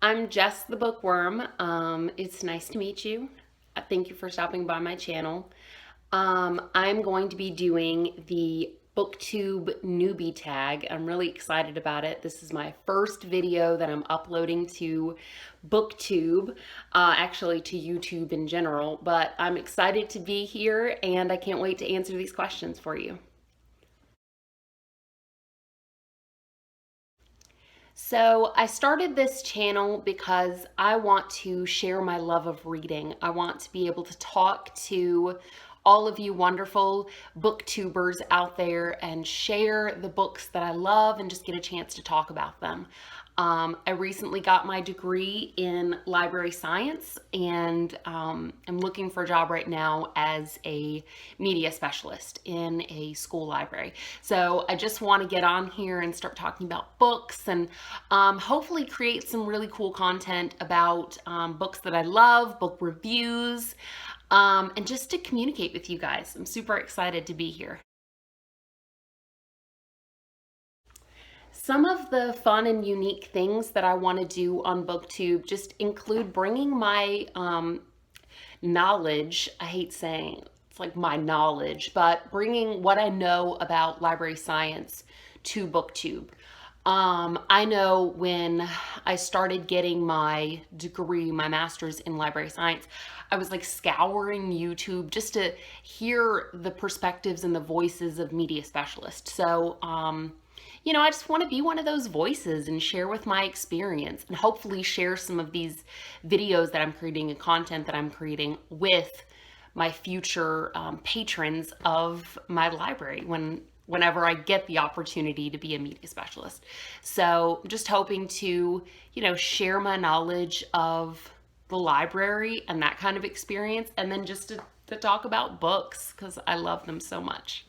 I'm Jes the Bookworm. It's nice to meet you. Thank you for stopping by my channel. I'm going to be doing the Booktube Newbie Tag. I'm really excited about it. This is my first video that I'm uploading to Booktube, actually to YouTube in general, but I'm excited to be here and I can't wait to answer these questions for you. So I started this channel because I want to share my love of reading. I want to be able to talk to all of you wonderful booktubers out there and share the books that I love and just get a chance to talk about them. I recently got my degree in library science and I'm looking for a job right now as a media specialist in a school library. So I just want to get on here and start talking about books and hopefully create some really cool content about books that I love, book reviews, and just to communicate with you guys. I'm super excited to be here. Some of the fun and unique things that I want to do on BookTube just include bringing my knowledge. I hate saying it's like my knowledge, but bringing what I know about library science to BookTube. I know when I started getting my degree, my master's in library science, I was like scouring YouTube just to hear the perspectives and the voices of media specialists. So, you know, I just want to be one of those voices and share with my experience and hopefully share some of these videos that I'm creating and content that I'm creating with my future patrons of my library whenever I get the opportunity to be a media specialist. So I'm just hoping to, you know, share my knowledge of the library and that kind of experience, and then just to talk about books because I love them so much.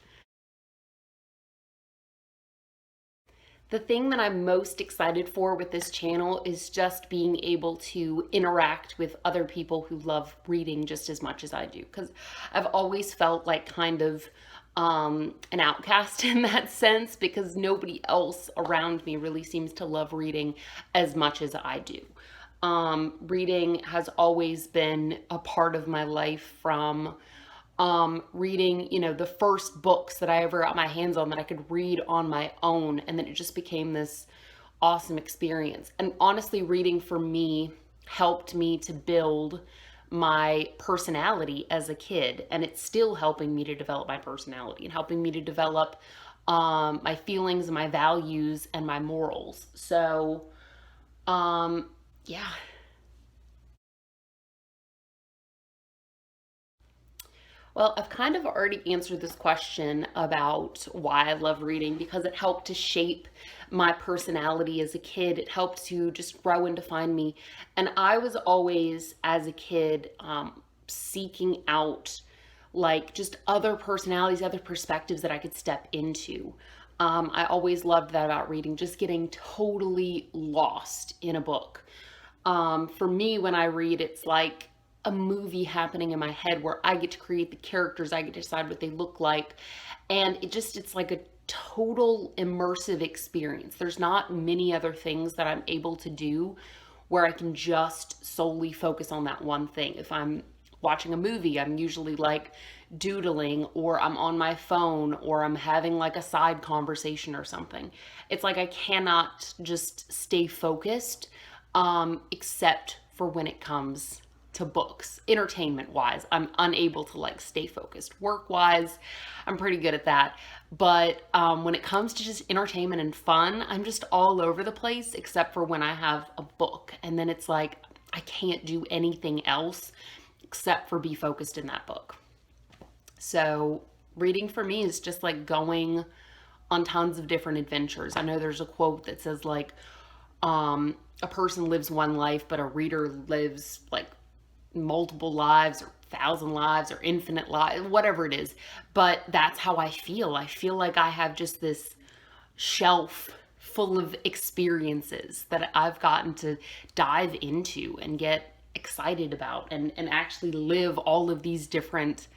The thing that I'm most excited for with this channel is just being able to interact with other people who love reading just as much as I do, because I've always felt like kind of an outcast in that sense, because nobody else around me really seems to love reading as much as I do. Reading has always been a part of my life from reading, you know, the first books that I ever got my hands on that I could read on my own. And then it just became this awesome experience. And honestly, reading for me helped me to build my personality as a kid. And it's still helping me to develop my personality and helping me to develop my feelings and my values and my morals. So, yeah. Well, I've kind of already answered this question about why I love reading, because it helped to shape my personality as a kid. It helped to just grow and define me. And I was always, as a kid, seeking out like just other personalities, other perspectives that I could step into. I always loved that about reading, just getting totally lost in a book. For me, when I read, it's like a movie happening in my head where I get to create the characters, I get to decide what they look like. And it's like a total immersive experience. There's not many other things that I'm able to do where I can just solely focus on that one thing. If I'm watching a movie, I'm usually like doodling, or I'm on my phone, or I'm having like a side conversation or something. It's like I cannot just stay focused, except for when it comes to books. Entertainment wise, I'm unable to like stay focused. Work wise, I'm pretty good at that. But when it comes to just entertainment and fun, I'm just all over the place except for when I have a book. And then it's like I can't do anything else except for be focused in that book. So reading for me is just like going on tons of different adventures. I know there's a quote that says like a person lives one life, but a reader lives like multiple lives or 1,000 lives or infinite lives, whatever it is. But that's how I feel. I feel like I have just this shelf full of experiences that I've gotten to dive into and get excited about and actually live all of these different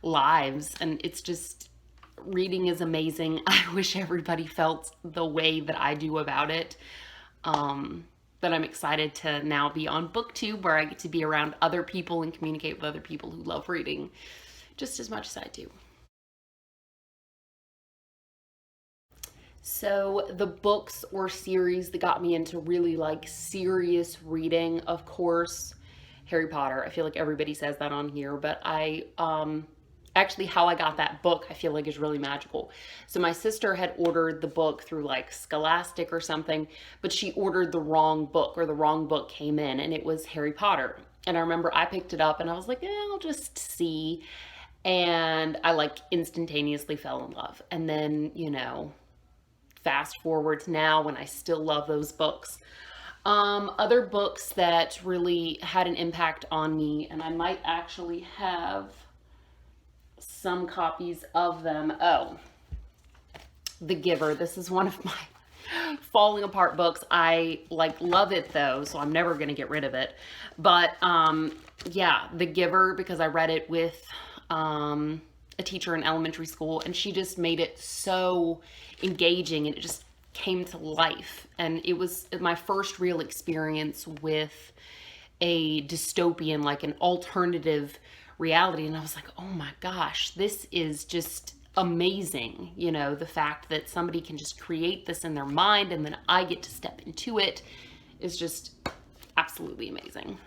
lives. And it's just, reading is amazing. I wish everybody felt the way that I do about it. that I'm excited to now be on Booktube, where I get to be around other people and communicate with other people who love reading just as much as I do. So the books or series that got me into really like serious reading, of course, Harry Potter. I feel like everybody says that on here, but I actually, how I got that book, I feel like is really magical. So my sister had ordered the book through like Scholastic or something, but she ordered the wrong book, or the wrong book came in, and it was Harry Potter. And I remember I picked it up and I was like, I'll just see. And I like instantaneously fell in love. And then, fast forward to now when I still love those books. Other books that really had an impact on me, and I might actually have some copies of them. Oh, The Giver. This is one of my falling apart books. I like love it though, so I'm never going to get rid of it. But yeah, The Giver, because I read it with a teacher in elementary school, and she just made it so engaging, and it just came to life. And it was my first real experience with a dystopian, like an alternative reality. And I was like, oh my gosh, this is just amazing. The fact that somebody can just create this in their mind and then I get to step into it is just absolutely amazing.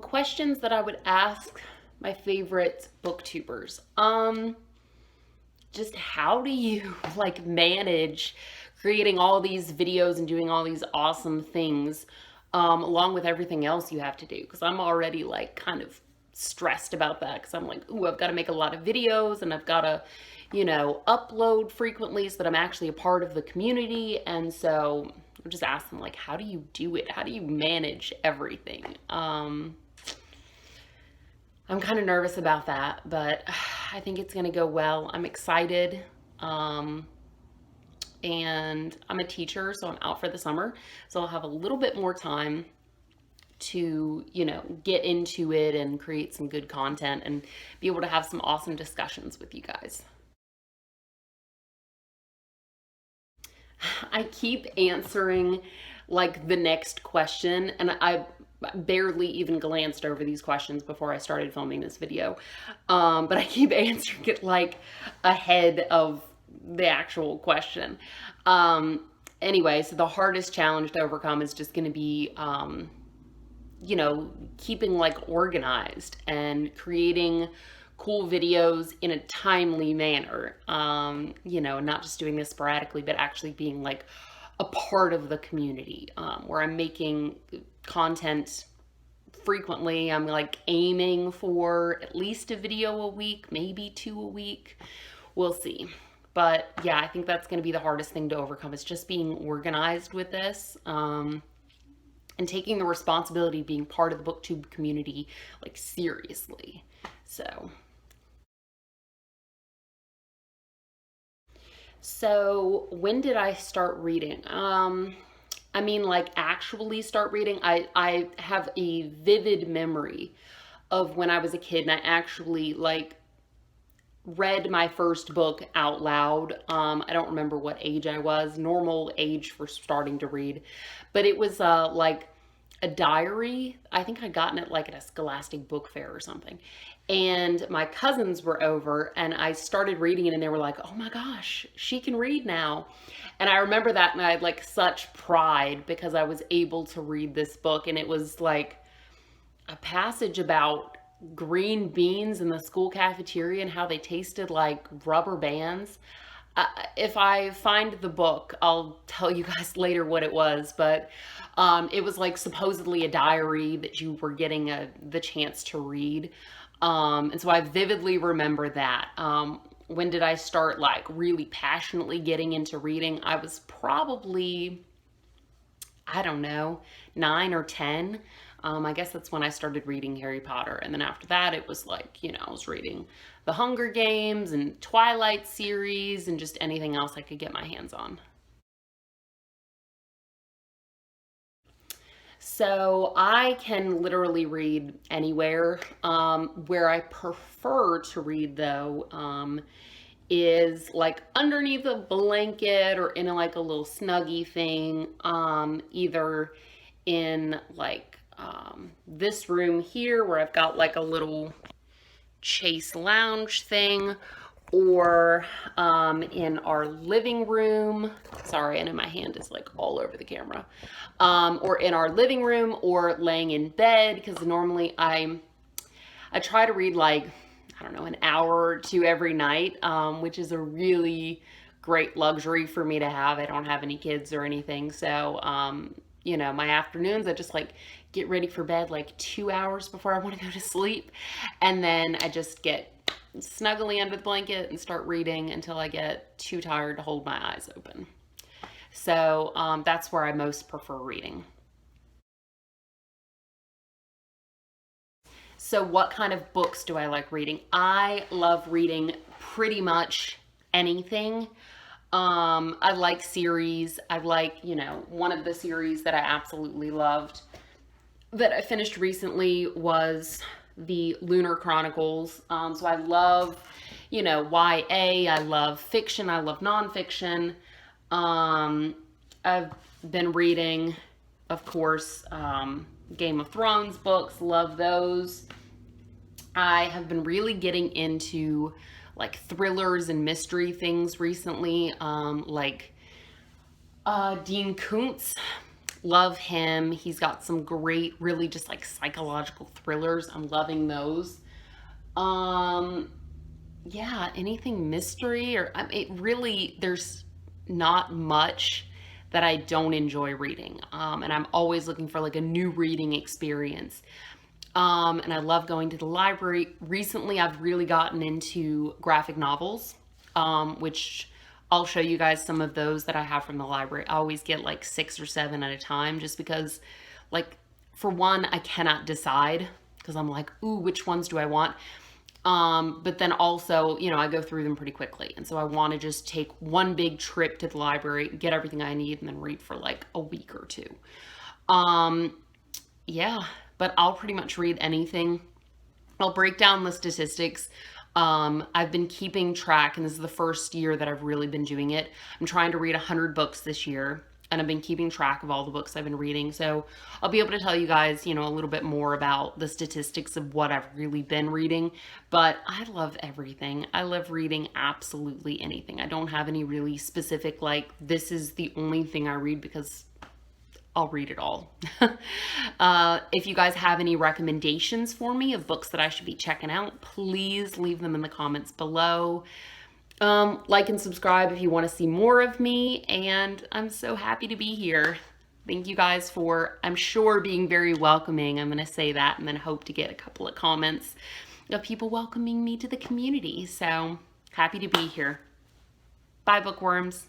Questions that I would ask my favorite booktubers. Just how do you like manage creating all these videos and doing all these awesome things along with everything else you have to do? Because I'm already like kind of stressed about that, because I'm like, ooh, I've got to make a lot of videos, and I've got to, upload frequently so that I'm actually a part of the community. And so I just ask them, like, how do you do it? How do you manage everything? I'm kind of nervous about that, but I think it's going to go well. I'm excited. And I'm a teacher, so I'm out for the summer. So I'll have a little bit more time to, get into it and create some good content and be able to have some awesome discussions with you guys. I keep answering like the next question, and I barely even glanced over these questions before I started filming this video. But I keep answering it like ahead of the actual question. Anyway, so the hardest challenge to overcome is just going to be, keeping like organized and creating cool videos in a timely manner. Not just doing this sporadically, but actually being like a part of the community, where I'm making content frequently. I'm like aiming for at least a video a week, maybe 2 a week. We'll see. But yeah, I think that's going to be the hardest thing to overcome, is just being organized with this, and taking the responsibility of being part of the BookTube community like seriously. So when did I start reading? Like actually start reading. I have a vivid memory of when I was a kid, and I actually like read my first book out loud. I don't remember what age I was, normal age for starting to read, but it was like a diary. I think I'd gotten it like at a Scholastic book fair or something. And my cousins were over, and I started reading it, and they were like, oh my gosh, she can read now. And I remember that, and I had like such pride because I was able to read this book. And it was like a passage about green beans in the school cafeteria and how they tasted like rubber bands. If I find the book, I'll tell you guys later what it was, but it was like supposedly a diary that you were getting the chance to read. And so I vividly remember that. When did I start like really passionately getting into reading? I was probably, I don't know, 9 or 10. I guess that's when I started reading Harry Potter. And then after that, it was like, I was reading the Hunger Games and Twilight series and just anything else I could get my hands on. So I can literally read anywhere. Where I prefer to read though, is like underneath a blanket or in like a little snuggie thing, either in like this room here where I've got like a little chase lounge thing, or in our living room. Sorry, I know my hand is like all over the camera. Or in our living room, or laying in bed, because normally I try to read like, I don't know, an hour or two every night, which is a really great luxury for me to have. I don't have any kids or anything, so you know, my afternoons I just like get ready for bed like 2 hours before I want to go to sleep, and then I just get snugly under the blanket and start reading until I get too tired to hold my eyes open. So that's where I most prefer reading. So what kind of books do I like reading? I love reading pretty much anything. I like series. I like, you know, one of the series that I absolutely loved that I finished recently was the Lunar Chronicles. So I love, you know, YA. I love fiction. I love nonfiction. I've been reading, of course, Game of Thrones books. Love those. I have been really getting into like thrillers and mystery things recently, like Dean Koontz. Love him. He's got some great, really just like psychological thrillers. I'm loving those. Um, yeah, anything mystery, or it really, there's not much that I don't enjoy reading. And I'm always looking for like a new reading experience. And I love going to the library. Recently, I've really gotten into graphic novels, which I'll show you guys some of those that I have from the library. I always get like 6 or 7 at a time, just because, like, for one, I cannot decide because I'm like, ooh, which ones do I want? But then also, you know, I go through them pretty quickly. And so I want to just take one big trip to the library, get everything I need, and then read for like a week or two. Yeah, but I'll pretty much read anything. I'll break down the statistics. I've been keeping track, and this is the first year that I've really been doing it. I'm trying to read 100 books this year, and I've been keeping track of all the books I've been reading. So I'll be able to tell you guys, you know, a little bit more about the statistics of what I've really been reading. But I love everything. I love reading absolutely anything. I don't have any really specific, like, this is the only thing I read, because I'll read it all. If you guys have any recommendations for me of books that I should be checking out, please leave them in the comments below. Like and subscribe if you want to see more of me, and I'm so happy to be here. Thank you guys for, I'm sure, being very welcoming. I'm going to say that, and then hope to get a couple of comments of people welcoming me to the community. So happy to be here. Bye, bookworms.